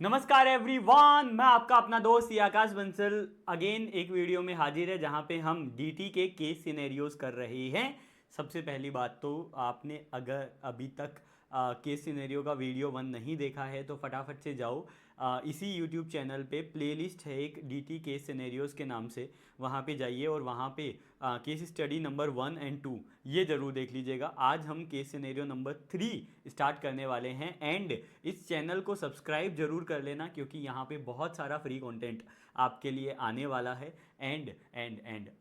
नमस्कार एवरीवन, मैं आपका अपना दोस्त ये आकाश बंसल अगेन एक वीडियो में हाजिर है जहां पे हम डीटी के केस सिनेरियोज कर रहे हैं। सबसे पहली बात तो आपने अगर अभी तक केस सिनेरियो का वीडियो 1 नहीं देखा है तो फटाफट से जाओ। इसी यूट्यूब चैनल पे प्लेलिस्ट है एक डीटी केस सिनेरियोज के नाम से, वहाँ पे जाइए और वहाँ पे केस स्टडी नंबर 1 एंड 2 ये ज़रूर देख लीजिएगा। आज हम केस सिनेरियो नंबर 3 स्टार्ट करने वाले हैं एंड इस चैनल को सब्सक्राइब जरूर कर लेना क्योंकि यहाँ पे बहुत सारा फ्री कंटेंट आपके लिए आने वाला है। एंड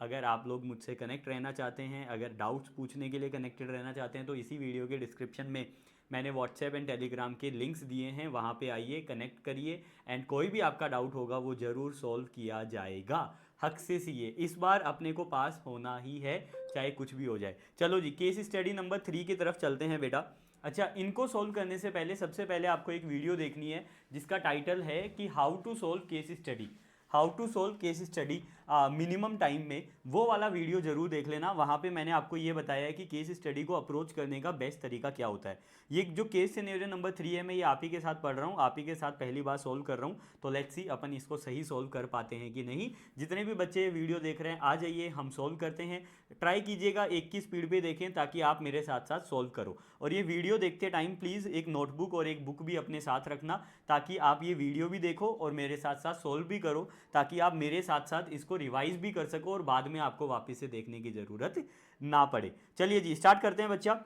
अगर आप लोग मुझसे कनेक्ट रहना चाहते हैं, अगर डाउट्स पूछने के लिए कनेक्टेड रहना चाहते हैं तो इसी वीडियो के डिस्क्रिप्शन में मैंने व्हाट्सएप एंड टेलीग्राम के लिंक्स दिए हैं, वहाँ पे आइए, कनेक्ट करिए एंड कोई भी आपका डाउट होगा वो ज़रूर सॉल्व किया जाएगा। हक से सीए, इस बार अपने को पास होना ही है चाहे कुछ भी हो जाए। चलो जी, केस स्टडी नंबर 3 की तरफ चलते हैं बेटा। अच्छा, इनको सॉल्व करने से पहले सबसे पहले आपको एक वीडियो देखनी है जिसका टाइटल है कि how to solve case study, how to solve case study minimum time में। वो वाला वीडियो जरूर देख लेना। वहाँ पे मैंने आपको ये बताया है कि केस स्टडी को अप्रोच करने का बेस्ट तरीका क्या होता है। ये जो केस सिनेरियो नंबर 3 है, मैं ये आप ही के साथ पढ़ रहा हूँ, आप ही के साथ पहली बार सोल्व कर रहा हूँ, तो लेट्स सी अपन इसको सही सोल्व कर पाते हैं कि नहीं। जितने भी बच्चे वीडियो देख रहे हैं आ जाइए, हम सोल्व करते हैं। ट्राई कीजिएगा एक की स्पीड पे देखें ताकि आप मेरे साथ साथ सोल्व करो। और ये वीडियो देखते टाइम प्लीज़ एक नोटबुक और एक बुक भी अपने साथ रखना ताकि आप ये वीडियो भी देखो और मेरे साथ साथ सोल्व भी करो, ताकि आप मेरे साथ साथ इसको रिवाइज भी कर सको और बाद में आपको वापस से देखने की ज़रूरत ना पड़े। चलिए जी, स्टार्ट करते हैं बच्चा।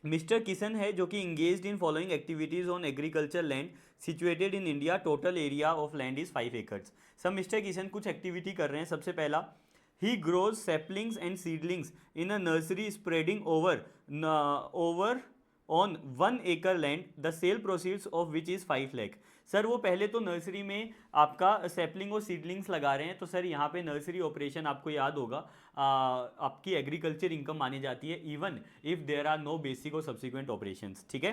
मिस्टर किशन है जो कि engaged in following activities on agriculture land situated in India, total area of land is 5 acres. सब मिस्टर किशन कुछ एक्टिविटी कर रहे हैं। सबसे पहला, he grows saplings and seedlings in a nursery spreading over on 1 acre land, the sale proceeds of which is 5 lakh. Sir वो पहले तो नर्सरी में आपका सैपलिंग और सीडलिंग्स लगा रहे हैं, तो सर यहाँ पे नर्सरी ऑपरेशन आपको याद होगा आपकी एग्रीकल्चर इनकम मानी जाती है even if there are no basic और सब्सिक्वेंट ऑपरेशंस, ठीक है।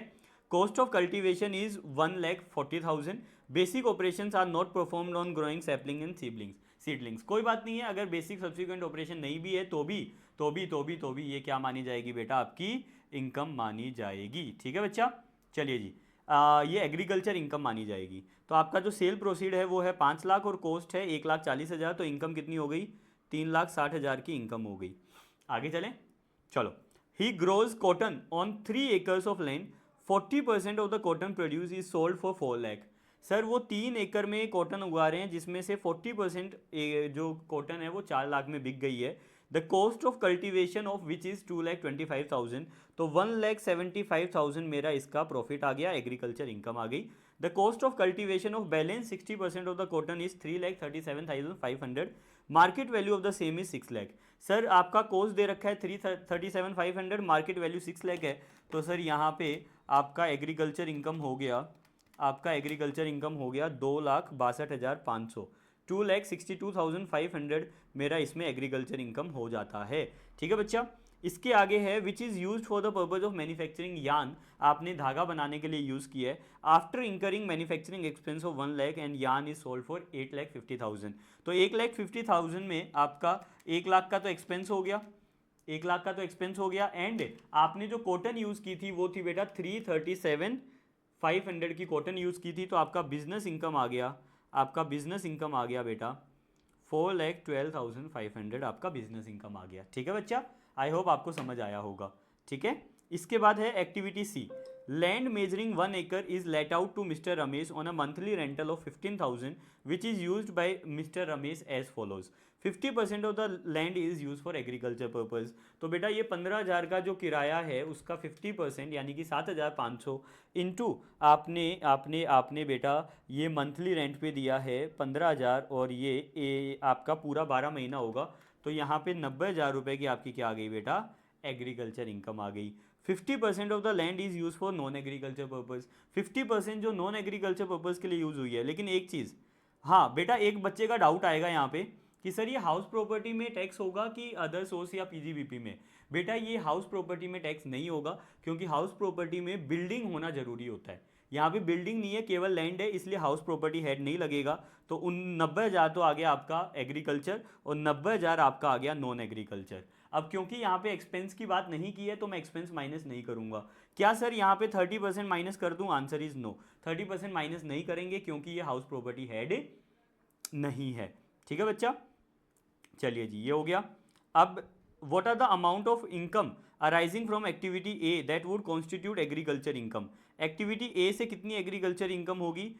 Cost of cultivation is 1,40,000। Basic operations are not performed on growing sapling and seedlings. कोई बात नहीं है, अगर बेसिक सब्सिक्वेंट ऑपरेशन नहीं भी है तो भी ये क्या मानी जाएगी बेटा, आपकी इनकम मानी जाएगी, ठीक है बच्चा। चलिए जी, ये एग्रीकल्चर इनकम मानी जाएगी। तो आपका जो सेल प्रोसीड है वो है 5 लाख और कॉस्ट है 1,40,000, तो इनकम कितनी हो गई, 3,60,000 की इनकम हो गई। आगे चलें, चलो। ही grows cotton on 3 acres of land, 40% of the cotton produce is sold for 4 lakh. Sir वो 3 एकड़ में कॉटन उगा रहे हैं जिसमें से 40% जो कॉटन है वो 4 लाख में बिक गई है। The cost of cultivation of which is 2,25,000, तो 1,75,000 मेरा इसका प्रॉफिट आ गया, एग्रीकल्चर इनकम आ गई। The cost of cultivation of balance 60% of the cotton is 3,37,500, market value of the same is 6 lakh. Sir आपका कॉस्ट दे रखा है 3,37,500, मार्केट वैल्यू 6 लाख है, तो सर यहाँ पे आपका एग्रीकल्चर इनकम हो गया, आपका एग्रीकल्चर इनकम हो गया 2,62,500, 2,62,500 मेरा इसमें एग्रीकल्चर इनकम हो जाता है, ठीक है बच्चा। इसके आगे है which is use for the purpose of manufacturing yarn, आपने धागा बनाने के लिए यूज़ किया है। After incurring manufacturing expense of 1 lakh and yarn is sold for 8,50,000, तो 1,50,000 में आपका 1 लाख का तो एक्सपेंस हो गया, 1 लाख का तो एक्सपेंस हो गया। एंड आपने जो कॉटन यूज़ की थी वो थी बेटा 3,37,500 की कॉटन यूज़ की थी, तो आपका बिजनेस इनकम आ गया, आपका बिजनेस इनकम आ गया बेटा 4,12,500, आपका बिजनेस इनकम आ गया, ठीक है बच्चा। आई होप आपको समझ आया होगा, ठीक है। इसके बाद है activity C, land measuring 1 acre is let out to mister Ramesh on a monthly rental of 15,000 which is use by mister Ramesh as follows. 50% of the land is use for agriculture purpose. तो बेटा ये 15,000 का जो किराया है उसका 50% यानी कि 7,500 इंटू आपने आपने आपने बेटा ये मंथली रेंट पे दिया है 15,000 और ये आपका पूरा 12 महीना होगा, तो यहाँ पे 90,000 रुपये की आपकी क्या आ गई बेटा, एग्रीकल्चर इनकम आ गई। 50% of the land is use for non agriculture purpose, 50% जो नॉन एग्रीकल्चर पर्पज के लिए यूज हुई है। लेकिन एक चीज़, हाँ बेटा, एक बच्चे का डाउट आएगा यहाँ पे कि सर ये हाउस प्रॉपर्टी में टैक्स होगा कि अदर सोर्स या पीजीबीपी में। बेटा ये हाउस प्रॉपर्टी में टैक्स नहीं होगा क्योंकि हाउस प्रॉपर्टी में बिल्डिंग होना जरूरी होता है। यहाँ पे बिल्डिंग नहीं है, केवल लैंड है, इसलिए हाउस प्रॉपर्टी हेड नहीं लगेगा। तो उन 90,000 तो आ गया आपका एग्रीकल्चर और 90,000 आपका आ गया नॉन एग्रीकल्चर। अब क्योंकि यहाँ पे एक्सपेंस की बात नहीं की है तो मैं एक्सपेंस माइनस नहीं करूंगा। क्या सर यहाँ पे 30% माइनस कर दूं? आंसर इज नो, 30% माइनस नहीं करेंगे क्योंकि ये हाउस प्रॉपर्टी हेड नहीं है। ठीक है बच्चा, चलिए जी ये हो गया। अब what are the amount of income arising from activity A that would constitute agriculture income. Activity A से कितनी एग्रीकल्चर इनकम होगी?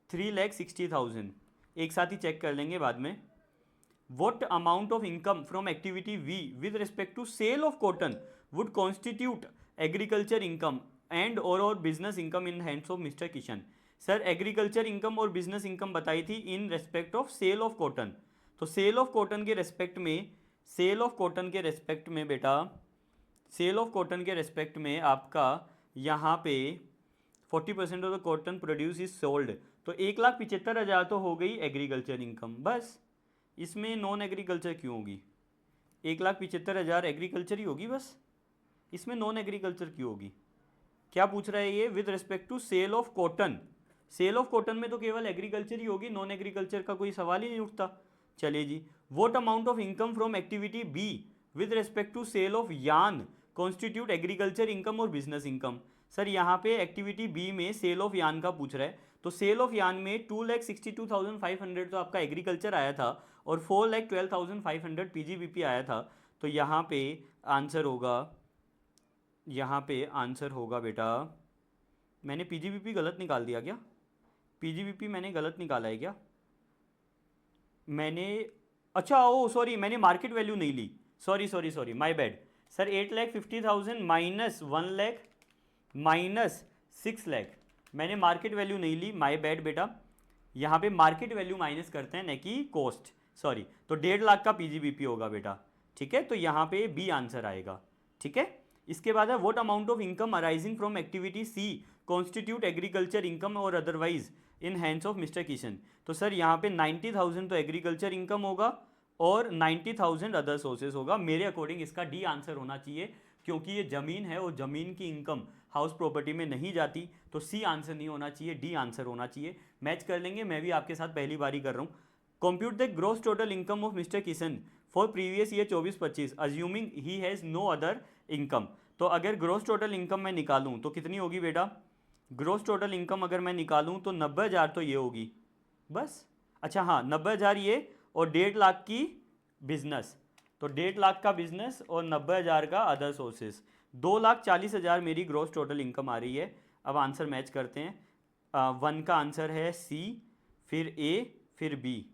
3,60,000। एक साथ ही चेक कर लेंगे बाद में। What amount of income from activity V with respect to sale of cotton would constitute agriculture income and or business income in hands of Mr. Kishan? Sir agriculture income और business income बताई थी in respect of sale of cotton. तो sale of cotton के respect में, sale of cotton के respect में बेटा, sale of cotton के रेस्पेक्ट में आपका यहाँ पे 40% of the cotton produce is sold, तो 1,75,000 तो हो गई एग्रीकल्चर इनकम। बस इसमें नॉन एग्रीकल्चर क्यों होगी? 1,75,000 एग्रीकल्चर ही होगी बस, इसमें नॉन एग्रीकल्चर क्यों होगी? क्या पूछ रहा है ये? With respect to sale of cotton. Sale of cotton में तो केवल एग्रीकल्चर ही होगी, नॉन एग्रीकल्चर का कोई सवाल ही नहीं उठता। चलिए जी, what amount of income from activity B with respect to sale of yarn constitute agriculture income और बिजनेस इनकम। सर यहाँ पे एक्टिविटी बी में सेल ऑफ यान का पूछ रहा है, तो सेल ऑफ यान में 2,62,500 तो आपका एग्रीकल्चर आया था और 4,12,500 पीजीबीपी आया था। तो यहाँ पे आंसर होगा, यहाँ पे आंसर होगा बेटा, मैंने पीजीबीपी गलत निकाल दिया क्या? पीजीबीपी मैंने गलत निकाला है क्या? मैंने, अच्छा ओ सॉरी, मैंने मार्केट वैल्यू नहीं ली, sorry sorry sorry, my bad sir. 8,50,000 minus 1 lakh minus 6 lakh, मैंने मार्केट वैल्यू नहीं ली, माय बैड बेटा। यहाँ पे मार्केट वैल्यू माइनस करते हैं न कि कॉस्ट, सॉरी। तो 1.5 लाख का पीजीबीपी होगा बेटा, ठीक है। तो यहाँ पे बी आंसर आएगा, ठीक है। इसके बाद है what amount of income arising from activity C constitute agriculture income और otherwise in hands of mister Kishan. तो सर यहाँ पे 90,000 तो एग्रीकल्चर इनकम होगा और 90,000 अदर सोर्सेज होगा। मेरे अकॉर्डिंग इसका डी आंसर होना चाहिए, क्योंकि ये जमीन है और जमीन की इनकम हाउस प्रॉपर्टी में नहीं जाती, तो सी आंसर नहीं होना चाहिए, डी आंसर होना चाहिए। मैच कर लेंगे, मैं भी आपके साथ पहली बारी कर रहा हूँ। Compute the gross total income of mister Kishan for previous year 24-25 assuming he has no other income. तो अगर ग्रॉस टोटल इनकम मैं निकालूं तो कितनी होगी बेटा? ग्रॉस टोटल इनकम अगर मैं निकालूं तो 90,000 तो ये होगी बस। अच्छा हाँ, 90,000 ये और 1.5 लाख की बिजनेस, तो 1.5 लाख का बिजनेस और 90,000 का अदर सोर्सेज, 2,40,000 मेरी ग्रॉस टोटल इनकम आ रही है। अब आंसर मैच करते हैं। 1 का आंसर है सी, फिर ए, फिर बी।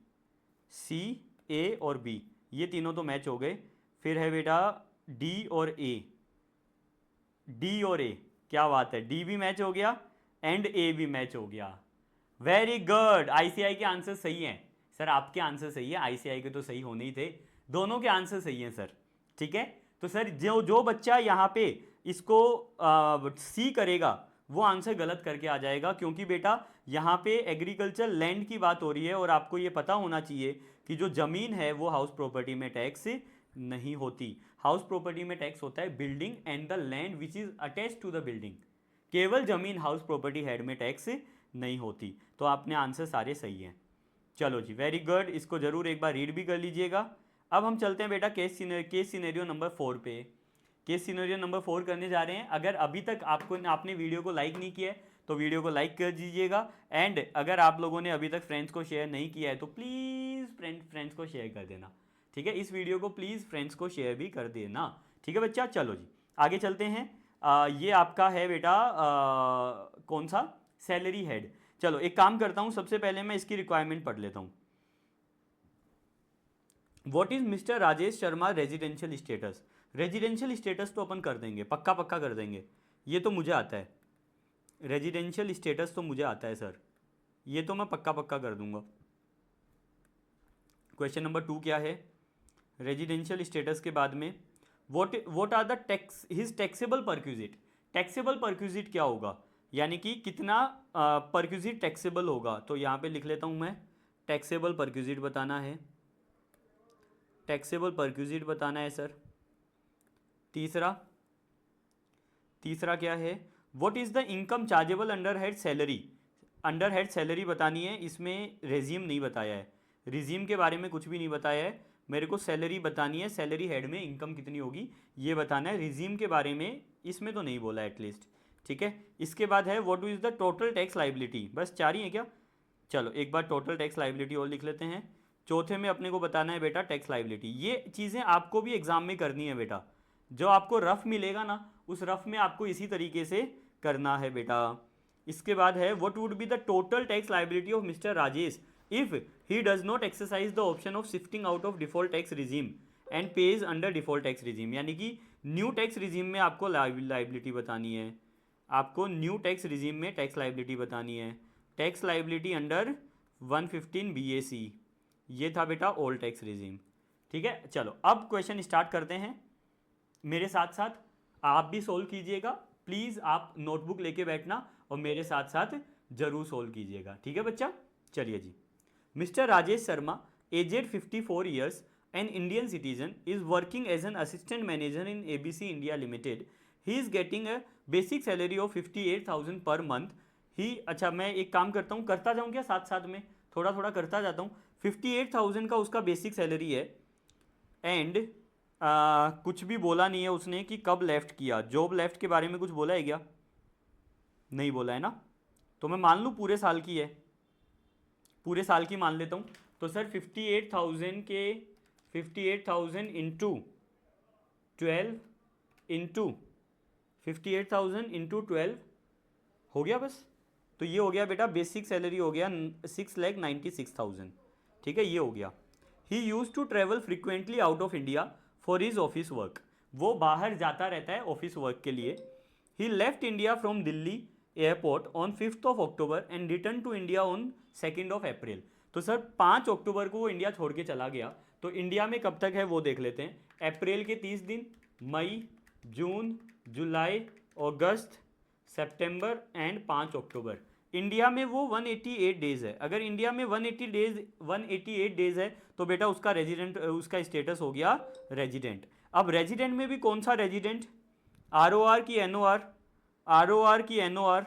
सी, ए और बी, ये तीनों तो मैच हो गए। फिर है बेटा डी और ए, डी और ए, क्या बात है, डी भी मैच हो गया एंड ए भी मैच हो गया। वेरी गुड, आईसीआई के आंसर सही हैं सर, आपके आंसर सही है, आईसीआई के तो सही होने ही थे, दोनों के आंसर सही हैं सर, ठीक है। तो सर जो जो बच्चा यहाँ पे इसको सी करेगा वो आंसर गलत करके आ जाएगा, क्योंकि बेटा यहाँ पे एग्रीकल्चर लैंड की बात हो रही है और आपको ये पता होना चाहिए कि जो ज़मीन है वो हाउस प्रॉपर्टी में टैक्स नहीं होती। हाउस प्रॉपर्टी में टैक्स होता है building and the land which is attach to the building, केवल ज़मीन हाउस प्रॉपर्टी हेड में टैक्स नहीं होती। तो आपने आंसर सारे सही हैं। चलो जी वेरी गुड, इसको ज़रूर एक बार रीड भी कर लीजिएगा। अब हम चलते हैं बेटा केस सिनेरियो नंबर 4 पे। केस सिनेरियो नंबर 4 करने जा रहे हैं। अगर अभी तक आपने वीडियो को लाइक नहीं किया है तो वीडियो को लाइक कर दीजिएगा, एंड अगर आप लोगों ने अभी तक फ्रेंड्स को शेयर नहीं किया है तो प्लीज़ फ्रेंड्स को शेयर कर देना, ठीक है। इस वीडियो को प्लीज़ फ्रेंड्स को शेयर भी कर देना, ठीक है बच्चा। चलो जी आगे चलते हैं। ये आपका है बेटा कौन सा, सैलरी हेड। चलो एक काम करता हूँ, सबसे पहले मैं इसकी रिक्वायरमेंट पढ़ लेता हूँ। What is mister Rajesh Sharma residential status. Residential status तो अपन कर देंगे, पक्का पक्का कर देंगे, ये तो मुझे आता है। रेजिडेंशियल स्टेटस तो मुझे आता है सर, ये तो मैं पक्का पक्का कर दूंगा। क्वेश्चन नंबर 2 क्या है? रेजिडेंशियल स्टेटस के बाद में what are the tax his taxable perquisite. Taxable perquisite क्या होगा, यानी कि कितना परक्यूजिट टैक्सेबल होगा। तो यहाँ पे लिख लेता हूँ मैं, टैक्सेबल परक्यूजिट बताना है, टैक्सेबल परक्यूजिट बताना है सर। तीसरा क्या है? What is the income chargeable under head salary, under head salary बतानी है, इसमें रेज्यूम नहीं बताया है, रिज्यूम के बारे में कुछ भी नहीं बताया है, मेरे को सैलरी बतानी है, सैलरी हेड में इनकम कितनी होगी ये बताना है, रिज्यूम के बारे में इसमें तो नहीं बोला एटलीस्ट, ठीक है। इसके बाद है what is the total tax liability, बस 4 ही है क्या, चलो एक बार टोटल टैक्स लाइबिलिटी और लिख लेते हैं। चौथे में अपने को बताना है बेटा टैक्स लाइबिलिटी, ये चीज़ें आपको भी एग्जाम में करनी है बेटा, जो आपको रफ मिलेगा ना उस रफ में आपको इसी तरीके से करना है बेटा। इसके बाद है what would be the total tax liability of mister Rajesh if he does not exercise the option of shifting out of default tax regime and page under default tax regime, यानी कि न्यू टैक्स रिजीम में आपको liability बतानी है, आपको new tax regime में tax liability बतानी है, टैक्स लाइबिलिटी अंडर 115 BAC, ये था बेटा ओल्ड टैक्स रिजीम, ठीक है। चलो अब क्वेश्चन स्टार्ट करते हैं, मेरे साथ साथ आप भी सोल्व कीजिएगा, प्लीज़ आप नोटबुक लेके बैठना और मेरे साथ साथ जरूर सोल्व कीजिएगा, ठीक है बच्चा। चलिए जी, mister Rajesh Sharma aged 54 years an Indian citizen is working as an assistant manager in ABC India limited, he is getting a basic salary of 58,000 per month, ही, अच्छा मैं एक काम करता हूँ, करता जाऊँ क्या साथ साथ में, थोड़ा थोड़ा करता जाता हूँ। 58,000 का उसका बेसिक सैलरी है एंड कुछ भी बोला नहीं है उसने कि कब लेफ्ट किया, जॉब लेफ्ट के बारे में कुछ बोला है क्या, नहीं बोला है ना, तो मैं मान लूँ पूरे साल की है, पूरे साल की मान लेता हूँ। तो सर 58,000 के 58,000 इंटू 12 इंटू 58,000 इंटू 12 हो गया बस, तो ये हो गया बेटा बेसिक सैलरी हो गया 6,96,000, ठीक है, ये हो गया। He use to travel frequently out of India for his office work, वो बाहर जाता रहता है ऑफिस वर्क के लिए। He left India from Delhi airport on 5th of October and return to India on 2nd of April, तो sir 5 अक्टूबर को वो इंडिया छोड़ के चला गया, तो इंडिया में कब तक है वो देख लेते हैं। अप्रैल के 30 दिन, मई, जून, जुलाई, अगस्त, सितंबर एंड 5 अक्टूबर, इंडिया में वो 188 डेज है। अगर इंडिया में 188 डेज है तो बेटा उसका रेजिडेंट, उसका स्टेटस हो गया रेजिडेंट। अब रेजिडेंट में भी कौन सा रेजिडेंट, ROR की NOR, ROR की NOR,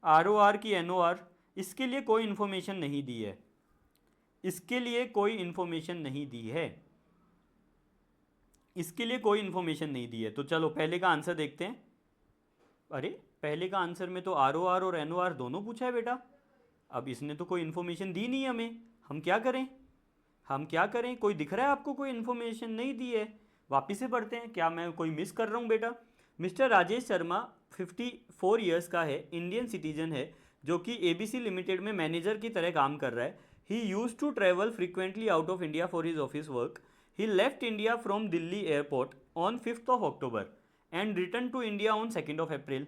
ROR की NOR, इसके लिए कोई इन्फॉर्मेशन नहीं दी है, इसके लिए कोई इन्फॉर्मेशन नहीं दी है, इसके लिए कोई इन्फॉर्मेशन नहीं दी है। तो चलो पहले का आंसर देखते हैं। अरे पहले का आंसर में तो ROR और NOR दोनों पूछा है बेटा, अब इसने तो कोई इन्फॉर्मेशन दी नहीं हमें, हम क्या करें, हम क्या करें, कोई दिख रहा है आपको कोई इन्फॉर्मेशन नहीं दी है, वापिस से पढ़ते हैं, क्या मैं कोई मिस कर रहा हूँ बेटा। मिस्टर राजेश शर्मा 54 ईयर्स का है, इंडियन सिटीजन है, जो कि ABC लिमिटेड में मैनेजर की तरह काम कर रहा है। He use to travel frequently out of India for his office work, he left India from Delhi airport on 5th of October and return to India on 2nd of April,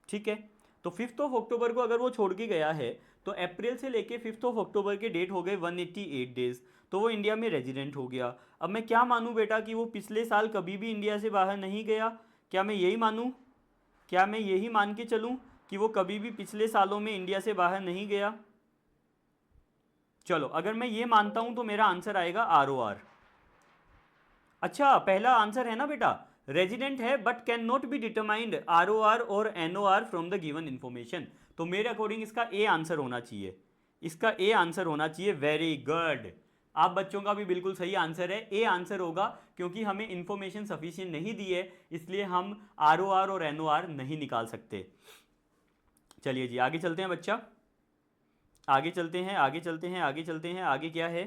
ठीक है। तो 5th of October को अगर वो छोड़ के गया है तो अप्रैल से लेके 5th of October के डेट हो गए 188 डेज, तो वो इंडिया में रेजिडेंट हो गया। अब मैं क्या मानूं बेटा कि वो पिछले साल कभी भी इंडिया से बाहर नहीं गया, क्या मैं यही मानूं, क्या मैं यही मान के चलूं कि वो कभी भी पिछले सालों में इंडिया से बाहर नहीं गया। चलो अगर मैं ये मानता हूं तो मेरा आंसर आएगा ROR। अच्छा पहला आंसर है ना बेटा, रेजिडेंट है but can not be determined ROR और NOR from the given information, तो मेरे अकॉर्डिंग इसका A आंसर होना चाहिए, इसका A आंसर होना चाहिए। वेरी गुड, आप बच्चों का भी बिल्कुल सही आंसर है, A आंसर होगा, क्योंकि हमें इंफॉर्मेशन सफिशिएंट नहीं दी है इसलिए हम ROR और NOR नहीं निकाल सकते। चलिए जी आगे चलते हैं बच्चा, आगे चलते हैं, आगे चलते हैं, आगे चलते हैं, आगे क्या है।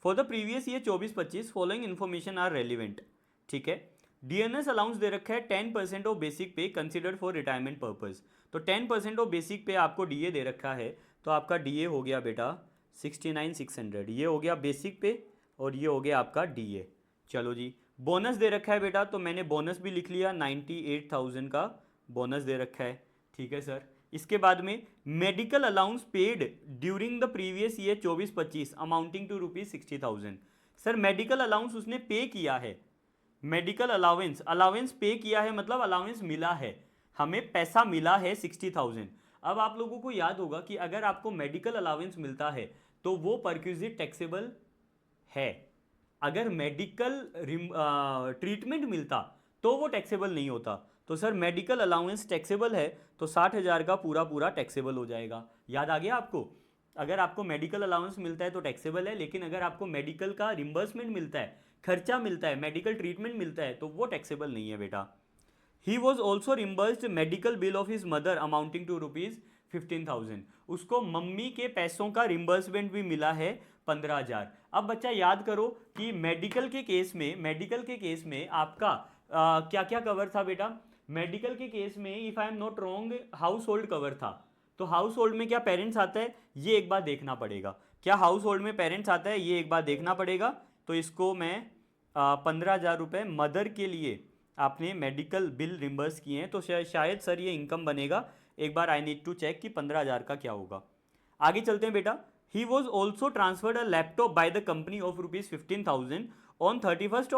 For the previous year 24-25 following information are relevant, ठीक है। DNS अलाउंस दे रखा है 10% of basic pay considered for retirement purpose, तो 10% ऑफ बेसिक पे आपको DA दे रखा है, तो आपका DA हो गया बेटा 69,600, ये हो गया बेसिक पे और ये हो गया आपका DA। चलो जी बोनस दे रखा है बेटा, तो मैंने बोनस भी लिख लिया, 98,000 का बोनस दे रखा है, ठीक है सर। इसके बाद में medical allowance paid during the previous year 24-25 amounting to ₹60,000, sir medical allowance उसने पे किया है, मेडिकल अलाउंस, अलाउंस पे किया है मतलब अलाउंस मिला है, हमें पैसा मिला है 60,000। अब आप लोगों को याद होगा कि अगर आपको मेडिकल अलाउंस मिलता है तो वो परक्यूजिट टैक्सेबल है, अगर मेडिकल ट्रीटमेंट मिलता तो वो टैक्सेबल नहीं होता। तो सर मेडिकल अलाउंस टैक्सेबल है, तो 60,000 का पूरा पूरा टैक्सेबल हो जाएगा। याद आ गया आपको? अगर आपको मेडिकल अलाउंस मिलता है तो टैक्सेबल है, लेकिन अगर आपको मेडिकल का रिम्बर्समेंट मिलता है, खर्चा मिलता है, मेडिकल ट्रीटमेंट मिलता है, तो वो टैक्सेबल नहीं है बेटा। He was also reimbursed medical bill of his mother amounting to ₹15,000। उसको मम्मी के पैसों का रिम्बर्समेंट भी मिला है 15,000। अब बच्चा याद करो कि मेडिकल के केस में आपका क्या क्या कवर था बेटा? मेडिकल के केस में if I am not wrong house hold cover था। तो हाउस होल्ड में क्या पेरेंट्स आता है, ये एक बार देखना पड़ेगा। क्या हाउस होल्ड में पेरेंट्स आता है, ये एक बार देखना पड़ेगा। तो इसको मैं 15,000 रुपये मदर के लिए आपने मेडिकल बिल रिम्बर्स किए हैं, तो शायद सर ये इनकम बनेगा। एक बार आई नीड टू चेक कि 15,000 का क्या होगा। आगे चलते हैं बेटा। He was also transferred a laptop by the company of ₹15,000 on 31st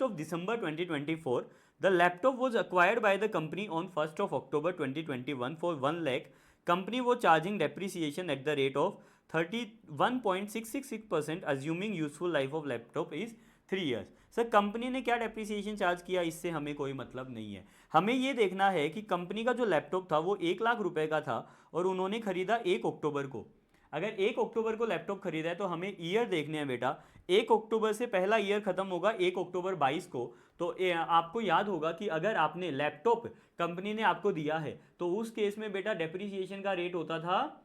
of December 2024. The laptop was acquired by the company on 1st of October 2021 for 1 lakh. Company was charging depreciation at the rate of 31.666%, assuming useful life of laptop is 3 years. Sir company ने क्या depreciation charge किया, इससे हमें कोई मतलब नहीं है। हमें ये देखना है कि कंपनी का जो लैपटॉप था वो 1 लाख रुपए का था और उन्होंने खरीदा 1 अक्टूबर को। अगर 1 अक्टूबर को लैपटॉप खरीदा है तो हमें ईयर देखने हैं बेटा। 1 अक्टूबर से पहला ईयर खत्म होगा 1 अक्टूबर 22 को। तो आपको याद होगा कि अगर आपने लैपटॉप कंपनी ने आपको दिया है तो उस केस में बेटा डेप्रिसिएशन का रेट होता था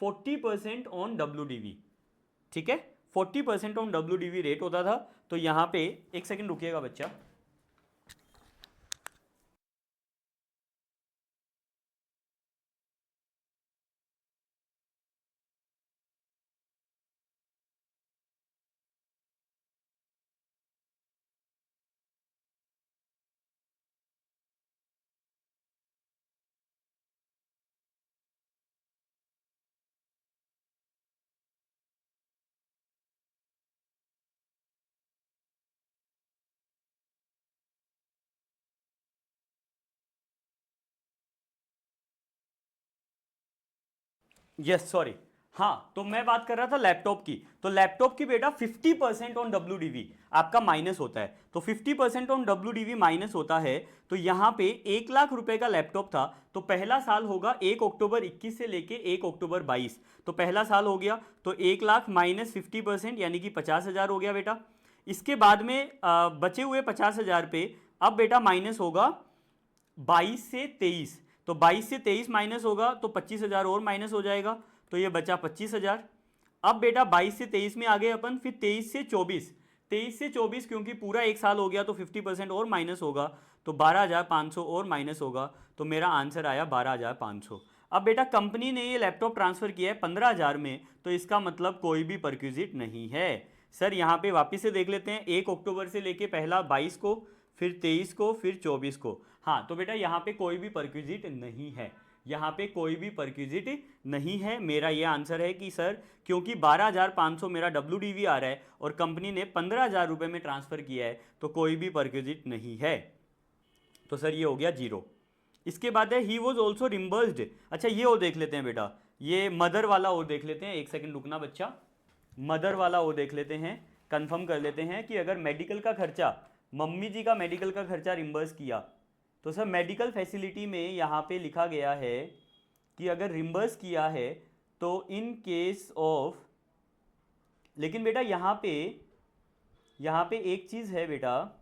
40% ऑन WDV। ठीक है, 40% ऑन WDV रेट होता था। तो यहाँ पे एक सेकंड रुकिएगा बच्चा। यस सॉरी, हाँ तो मैं बात कर रहा था लैपटॉप की। तो लैपटॉप की बेटा 50% ऑन WDV आपका माइनस होता है। तो 50% ऑन WDV माइनस होता है। तो यहाँ पे 1 लाख रुपए का लैपटॉप था, तो पहला साल होगा 1 अक्टूबर 21 से लेके 1 अक्टूबर 22। तो पहला साल हो गया, तो 1 लाख माइनस 50% यानी कि 50,000 हो गया बेटा। इसके बाद में बचे हुए 50,000 पे अब बेटा माइनस होगा 22 से 23। तो 22 से 23 माइनस होगा तो 25,000 और माइनस हो जाएगा, तो ये बचा 25,000। अब बेटा 22 से 23 में आ गए अपन, फिर 23 से 24। 23 से 24 क्योंकि पूरा एक साल हो गया तो 50% और माइनस होगा, तो 12,500 और माइनस होगा। तो मेरा आंसर आया 12,500। अब बेटा कंपनी ने ये लैपटॉप ट्रांसफर किया है 15,000 में, तो इसका मतलब कोई भी परक्विजिट नहीं है। सर यहाँ पे वापिस से देख लेते हैं, 1 अक्टूबर से लेके पहला 22 को, फिर 23 को, फिर 24 को। हाँ तो बेटा यहाँ पे कोई भी परक्विजिट नहीं है, यहाँ पे कोई भी परक्विजिट नहीं है। मेरा ये आंसर है कि सर क्योंकि 12,500 मेरा WDV आ रहा है और कंपनी ने 15,000 रुपये में ट्रांसफ़र किया है, तो कोई भी परक्विजिट नहीं है। तो सर ये हो गया 0। इसके बाद है ही वॉज ऑल्सो रिम्बर्स्ड। अच्छा ये और देख लेते हैं बेटा, ये मदर वाला और देख लेते हैं। एक सेकंड रुकना बच्चा, मदर वाला और देख लेते हैं, कंफर्म कर लेते हैं कि अगर मेडिकल का खर्चा, मम्मी जी का मेडिकल का खर्चा रिम्बर्स किया, तो सर मेडिकल फैसिलिटी में यहाँ पे लिखा गया है कि अगर रिम्बर्स किया है तो इन केस ऑफ, लेकिन बेटा यहाँ पे एक चीज़ है बेटा,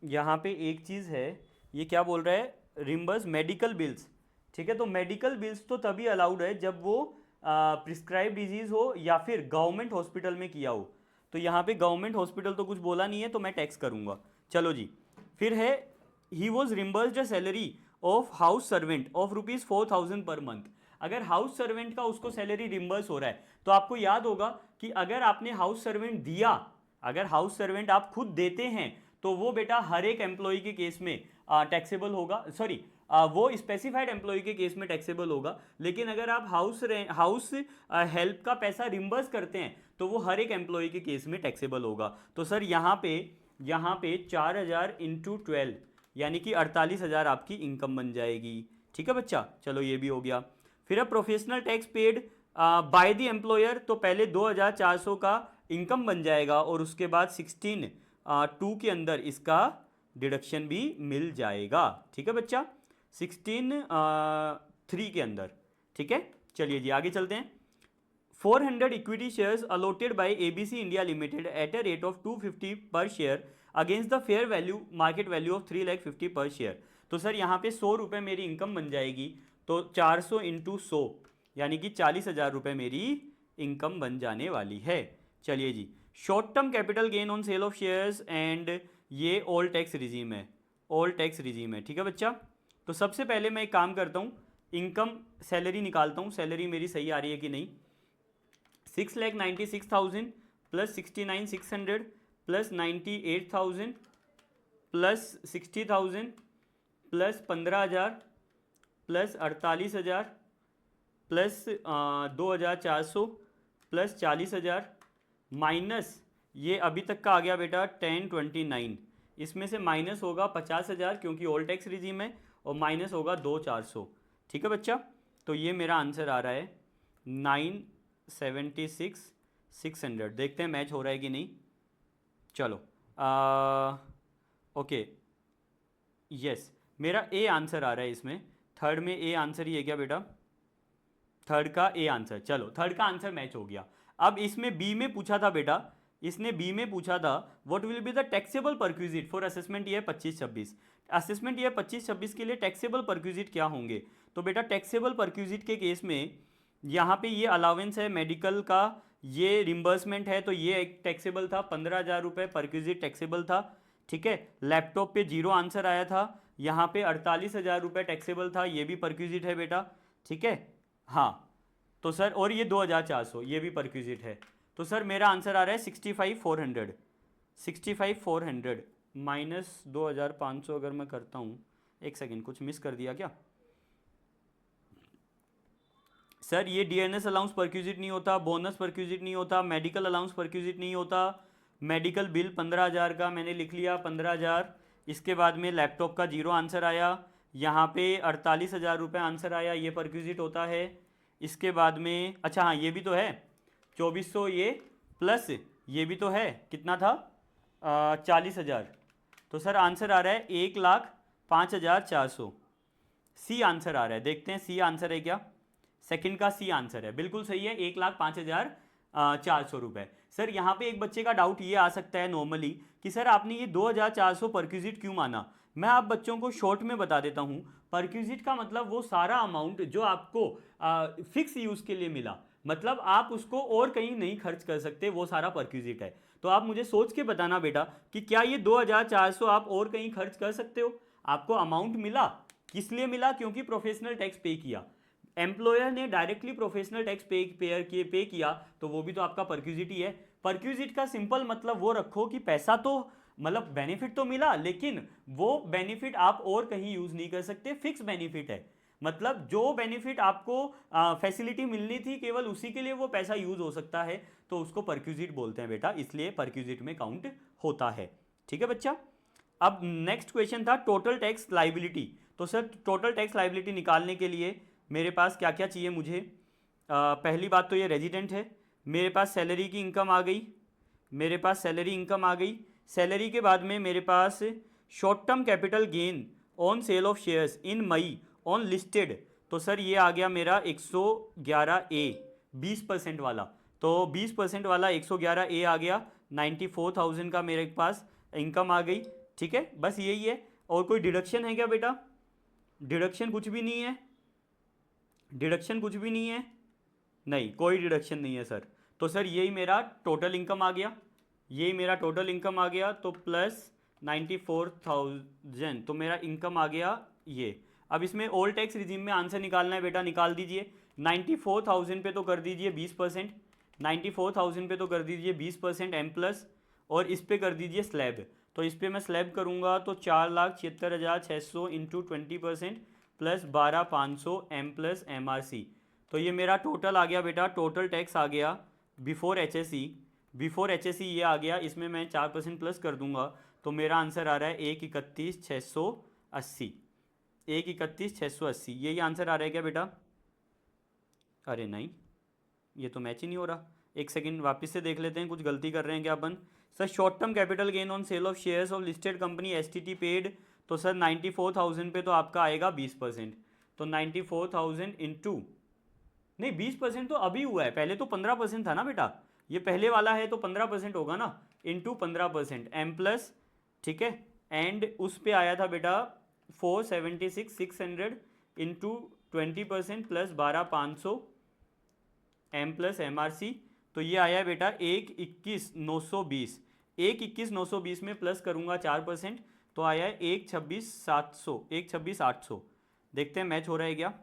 यहाँ पे एक चीज़ है, ये क्या बोल रहा है, रिम्बर्स मेडिकल बिल्स। ठीक है, तो मेडिकल बिल्स तो तभी अलाउड है जब वो प्रिस्क्राइब डिजीज़ हो या फिर गवर्नमेंट हॉस्पिटल में किया हो। तो यहाँ पे गवर्नमेंट हॉस्पिटल तो कुछ बोला नहीं है, तो मैं टैक्स करूँगा। चलो जी, फिर है he was reimbursed a salary of house servant of ₹4,000 per month. अगर हाउस सर्वेंट का उसको सैलरी रिम्बर्स हो रहा है, तो आपको याद होगा कि अगर आपने हाउस सर्वेंट दिया, अगर हाउस सर्वेंट आप खुद देते हैं, तो वो बेटा हर एक एम्प्लॉय के केस में टैक्सेबल होगा। सॉरी, वो स्पेसिफाइड एम्प्लॉय के केस में टैक्सेबल होगा। लेकिन अगर आप हाउस हेल्प का पैसा रिम्बर्स करते हैं तो वो हर एक एम्प्लॉय के केस में टैक्सेबल होगा। तो सर यहाँ पे 4,000 इंटू 12 यानी कि 48,000 आपकी इनकम बन जाएगी। ठीक है बच्चा, चलो ये भी हो गया। फिर अब professional tax paid by the employer, तो पहले 2,400 का इनकम बन जाएगा और उसके बाद 16(2) के अंदर इसका डिडक्शन भी मिल जाएगा। ठीक है बच्चा, 16(3) के अंदर। ठीक है, चलिए जी आगे चलते हैं। 400 equity shares allotted by ABC India limited at a rate of 250 per share against the fair value market value of 3,50,000 per share. तो सर यहाँ पे 100 रुपये मेरी इनकम बन जाएगी, तो 400 इंटू 100 यानी कि 40,000 रुपये मेरी इनकम बन जाने वाली है। चलिए जी, short term capital gain on sale of shares and ये ऑल टैक्स रिजीम है, ऑल टैक्स रिजीम है। ठीक है बच्चा, तो सबसे पहले मैं एक काम करता हूँ, इनकम सैलरी निकालता हूँ, सैलरी मेरी सही आ रही है कि नहीं। 6,96,000 plus 69,600 plus 98,000 plus 60,000 plus 15,000 plus 48,000 plus 2,400 plus 40,000 minus ये अभी तक का आ गया बेटा 1029। इसमें से माइनस होगा 50,000 क्योंकि ऑल टैक्स रिजीम है, और माइनस होगा 2,400। ठीक है बच्चा, तो ये मेरा आंसर आ रहा है 976,600। देखते हैं मैच हो रहा है कि नहीं। चलो ओके, यस मेरा ए आंसर आ रहा है इसमें, थर्ड में ए आंसर ही है क्या बेटा, थर्ड का ए आंसर। चलो थर्ड का आंसर मैच हो गया। अब इसमें बी में पूछा था बेटा, इसने बी में पूछा था what will be the taxable perquisite for assessment year 25-26। Assessment year 25-26 के लिए टैक्सेबल परक्विजिट क्या होंगे। तो बेटा टैक्सेबल परक्विजिट के केस में यहाँ पे ये अलाउंस है मेडिकल का, ये रिम्बर्समेंट है, तो ये एक टैक्सेबल था, 15,000 रुपये परक्विजिट टैक्सेबल था। ठीक है, लैपटॉप पे 0 आंसर आया था, यहाँ पे 48,000 रुपये टैक्सेबल था, ये भी परक्विजिट है बेटा। ठीक है, हाँ तो सर, और ये 2,400 ये भी परक्विजिट है। तो सर मेरा आंसर आ रहा है 65,400। 65,400 माइनस 2,500 अगर मैं करता हूँ, एक सेकेंड कुछ मिस कर दिया क्या सर। ये डीएनएस अलाउंस परक्विजिट नहीं होता, बोनस परक्विजिट नहीं होता, मेडिकल अलाउंस परक्विजिट नहीं होता। मेडिकल बिल 15,000 का मैंने लिख लिया, 15,000। इसके बाद में लैपटॉप का 0 आंसर आया, यहाँ पे 48,000 रुपये आंसर आया, ये परक्विजिट होता है। इसके बाद में अच्छा हाँ ये भी तो है 2,400, ये प्लस ये भी तो है, कितना था 40,000। तो सर आंसर आ रहा है 1,05,400। सी आंसर आ रहा है, देखते हैं सी आंसर है क्या। सेकंड का सी आंसर है, बिल्कुल सही है, 1,05,400 रुपये। सर यहाँ पे एक बच्चे का डाउट ये आ सकता है नॉर्मली कि सर आपने ये 2,400 परक्विजिट क्यों माना। मैं आप बच्चों को शॉर्ट में बता देता हूँ, परक्विजिट का मतलब वो सारा अमाउंट जो आपको फिक्स यूज़ के लिए मिला, मतलब आप उसको और कहीं नहीं खर्च कर सकते, वो सारा परक्विजिट है। तो आप मुझे सोच के बताना बेटा कि क्या ये 2,400 आप और कहीं खर्च कर सकते हो। आपको अमाउंट मिला, किस लिए मिला, क्योंकि प्रोफेशनल टैक्स पे किया, एम्प्लॉयर ने डायरेक्टली प्रोफेशनल टैक्स पे किया, तो वो भी तो आपका परक्विजिट ही है। परक्विजिट का सिंपल मतलब वो रखो कि पैसा तो मतलब बेनिफिट तो मिला, लेकिन वो बेनिफिट आप और कहीं यूज नहीं कर सकते, फिक्स बेनिफिट है। मतलब जो बेनिफिट आपको फैसिलिटी मिलनी थी केवल उसी के लिए वो पैसा यूज हो सकता है, तो उसको परक्विजिट बोलते हैं बेटा, इसलिए परक्विजिट में काउंट होता है। ठीक है बच्चा, अब नेक्स्ट क्वेश्चन था टोटल टैक्स लाइबिलिटी। तो सर टोटल टैक्स लाइबिलिटी निकालने के लिए मेरे पास क्या क्या चाहिए मुझे। पहली बात तो ये रेजिडेंट है, मेरे पास सैलरी की इनकम आ गई, मेरे पास सैलरी इनकम आ गई। सैलरी के बाद में मेरे पास short term capital gain on sale of shares in my unlisted, तो सर ये आ गया मेरा 111A 20% वाला, तो 20% वाला 111A आ गया, 94,000 का मेरे पास इनकम आ गई। ठीक है, बस यही है। और कोई डिडक्शन है क्या बेटा, डिडक्शन कुछ भी नहीं है, डिडक्शन कुछ भी नहीं है, नहीं कोई डिडक्शन नहीं है सर। तो सर यही मेरा टोटल इनकम आ गया, यही मेरा टोटल इनकम आ गया, तो प्लस 94,000, तो मेरा इनकम आ गया ये। अब इसमें ऑल टैक्स रिजीम में आंसर निकालना है बेटा, निकाल दीजिए। 94,000 पे तो कर दीजिए 20%, 94,000 पे तो कर दीजिए 20% एम प्लस, और इस पे कर दीजिए स्लैब। तो इस पे मैं स्लैब करूँगा तो 4,76,600 into 20% plus 12,500 M plus MRC। तो ये मेरा टोटल आ गया बेटा, टोटल टैक्स आ गया बिफोर HSE, बिफोर HSE ये आ गया, इसमें मैं 4% प्लस कर दूंगा, तो मेरा आंसर आ रहा है 1,31,680, 1,31,680। यही आंसर आ रहा है क्या बेटा। अरे नहीं, ये तो मैच ही नहीं हो रहा, एक सेकंड वापस से देख लेते हैं, कुछ गलती कर रहे हैं क्या अपन। Sir short term capital gain on sale of shares of listed company STT paid, तो सर 94,000 पे तो आपका आएगा 20%, तो 94,000 इंटू, नहीं 20% तो अभी हुआ है, पहले तो 15% था ना बेटा, ये पहले वाला है तो 15% होगा ना, इंटू 15% एम प्लस, ठीक है, एंड उस पे आया था बेटा 476,600 into 20% plus 12,500 M plus M R C, तो ये आया बेटा 1,21,920, 1,21,920 में प्लस करूंगा 4%, तो आया 1,26,700, 1,26,800। देखते हैं मैच हो रहा है क्या,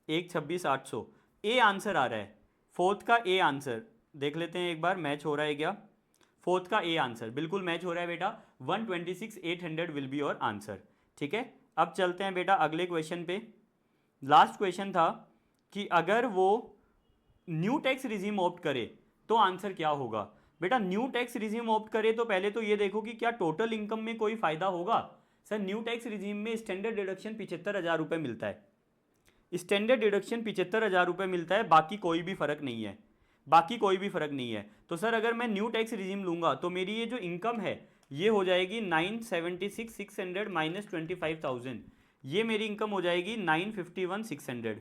1,26,800 ए आंसर आ रहा है, फोर्थ का ए आंसर देख लेते हैं एक बार, मैच हो रहा है क्या, फोर्थ का ए आंसर बिल्कुल मैच हो रहा है बेटा, 126,800 विल बी योर आंसर। ठीक है, अब चलते हैं बेटा अगले क्वेश्चन पे। लास्ट क्वेश्चन था कि अगर वो न्यू टैक्स रिजीम ऑप्ट करे तो आंसर क्या होगा। बेटा न्यू टैक्स रिजीम ऑप्ट करे तो पहले तो ये देखो कि क्या टोटल इनकम में कोई फायदा होगा। सर न्यू टैक्स रिजीम में स्टैंडर्ड डिडक्शन 75,000 रुपये मिलता है, स्टैंडर्ड डिडक्शन 75,000 रुपये मिलता है, बाकी कोई भी फर्क नहीं है, बाकी कोई भी फर्क नहीं है। तो सर अगर मैं न्यू टैक्स रिजीम लूंगा तो मेरी ये जो इनकम है ये हो जाएगी 976,600 माइनस 25,000, ये मेरी इनकम हो जाएगी 951,600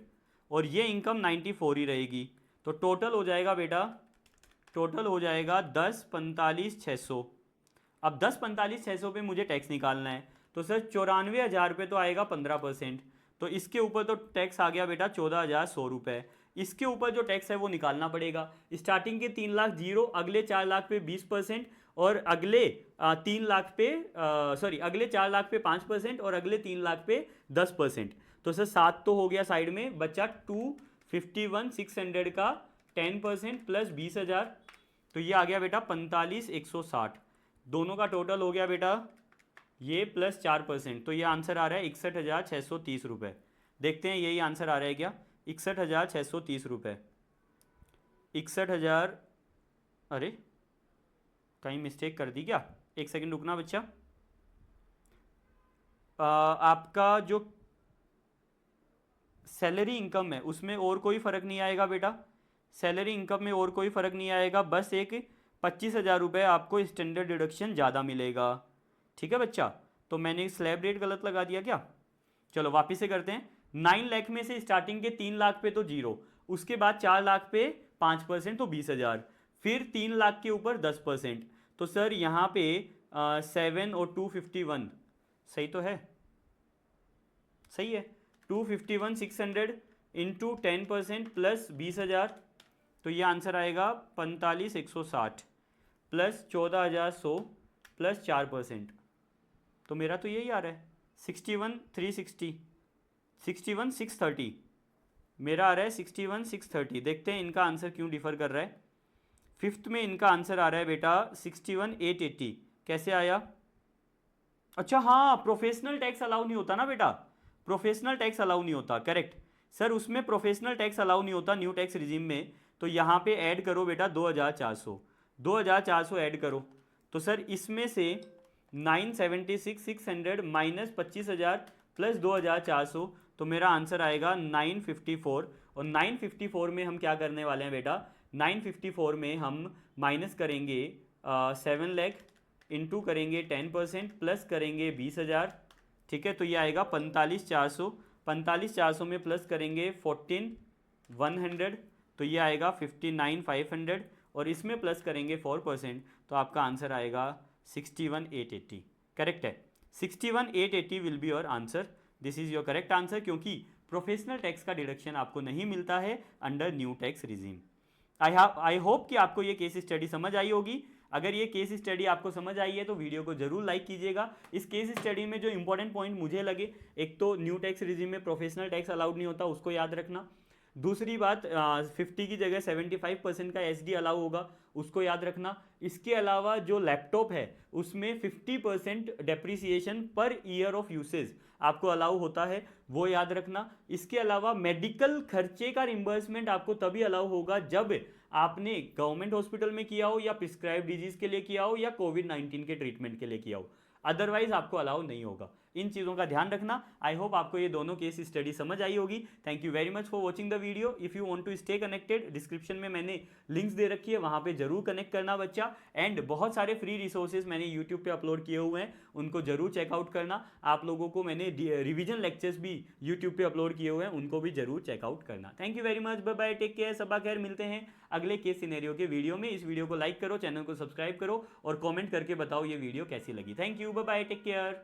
और ये इनकम 94 ही रहेगी। तो टोटल हो जाएगा बेटा, टोटल हो जाएगा 10,45,600। अब 10,45,600 पे मुझे टैक्स निकालना है, तो सर 94,000 पे तो आएगा 15%, तो इसके ऊपर तो टैक्स आ गया बेटा 14,100 रुपये। इसके ऊपर जो टैक्स है वो निकालना पड़ेगा। स्टार्टिंग के 3 लाख जीरो, अगले 4 लाख पे 20% और अगले 3 लाख पे अगले 4 लाख पे 5% और अगले 3 लाख पे 10%। तो सर 7 तो हो गया साइड में, बचा 251,600 का 10% प्लस 20,000, तो ये आ गया बेटा 45,160। दोनों का टोटल हो गया बेटा ये प्लस 4%, तो ये आंसर आ रहा है 61,630 रुपये। देखते हैं यही आंसर आ रहा है क्या, 61,630 रुपये, 61,000, अरे कहीं मिस्टेक कर दी क्या, एक सेकंड रुकना बच्चा। आपका जो सैलरी इनकम है उसमें और कोई फ़र्क नहीं आएगा बेटा, सैलरी इनकम में और कोई फ़र्क नहीं आएगा, बस एक 25,000 रुपये आपको स्टैंडर्ड डिडक्शन ज़्यादा मिलेगा। ठीक है बच्चा, तो मैंने स्लैब रेट गलत लगा दिया क्या, चलो वापिस से करते हैं। 9 लाख में से स्टार्टिंग के 3 लाख पे तो जीरो, उसके बाद 4 लाख पे 5% तो 20,000, फिर 3 लाख के ऊपर 10%, तो सर यहाँ पे 7 और 251 सही तो है, सही है, 251,600 इंटू 10% प्लस 20,000, तो ये आंसर आएगा 45,160 प्लस 14,100 प्लस 4%, तो मेरा तो यही आ रहा है 61,360, 61,630 मेरा आ रहा है 61,630। देखते हैं इनका आंसर क्यों डिफर कर रहा है। फिफ्थ में इनका आंसर आ रहा है बेटा 61,880, कैसे आया, अच्छा हाँ प्रोफेशनल टैक्स अलाउ नहीं होता ना बेटा, प्रोफेशनल टैक्स अलाउ नहीं होता, करेक्ट सर, उसमें प्रोफेशनल टैक्स अलाउ नहीं होता न्यू टैक्स रिजीम में। तो यहाँ पे ऐड करो बेटा 2,400 ऐड करो, तो सर इसमें से 976,600 माइनस 25,000 प्लस 2,400, तो मेरा आंसर आएगा 954। और 954 में हम क्या करने वाले हैं बेटा, 954 में हम माइनस करेंगे 7 लाख, इंटू करेंगे 10% प्लस करेंगे 20,000, ठीक है, तो ये आएगा 45,400, 45,400 में प्लस करेंगे 14,100, तो ये आएगा 59,500 और इसमें प्लस करेंगे 4%, तो आपका आंसर आएगा 61,880। करेक्ट है, 61,880 will be your answer, this is your correct answer, क्योंकि प्रोफेशनल टैक्स का डिडक्शन आपको नहीं मिलता है under new tax regime. I hope कि आपको ये केस स्टडी समझ आई होगी। अगर ये केस स्टडी आपको समझ आई है तो वीडियो को जरूर लाइक कीजिएगा। इस केस स्टडी में जो इंपॉर्टेंट पॉइंट मुझे लगे, एक तो न्यू टैक्स रिजीम में प्रोफेशनल टैक्स अलाउड नहीं होता, उसको याद रखना। दूसरी बात 50 की जगह 75% का एसडी अलाउ होगा, उसको याद रखना। इसके अलावा जो लैपटॉप है उसमें 50% depreciation per year of usage आपको अलाउ होता है, वो याद रखना। इसके अलावा मेडिकल खर्चे का रिम्बर्समेंट आपको तभी अलाउ होगा जब आपने गवर्नमेंट हॉस्पिटल में किया हो या प्रिस्क्राइब डिजीज के लिए किया हो या कोविड-19 के ट्रीटमेंट के लिए किया हो, अदरवाइज आपको अलाउ नहीं होगा। इन चीज़ों का ध्यान रखना। आई होप आपको ये दोनों केस स्टडी समझ आई होगी। Thank you very much for watching the video. If you want to stay connected, description में मैंने लिंक्स दे रखी है, वहाँ पे जरूर कनेक्ट करना बच्चा। एंड बहुत सारे फ्री रिसोर्सेज मैंने यूट्यूब पे अपलोड किए हुए हैं, उनको जरूर चेकआउट करना। आप लोगों को मैंने रिविजन लेक्चर्स भी यूट्यूब पे अपलोड किए हुए हैं, उनको भी जरूर चेकआउट करना। Thank you very much, bye bye, take care, सबा खैर। मिलते हैं अगले केस सिनेरियो के वीडियो में। इस वीडियो को लाइक करो, चैनल को सब्सक्राइब करो और कमेंट करके बताओ ये वीडियो कैसी लगी। Thank you, bye bye, take care.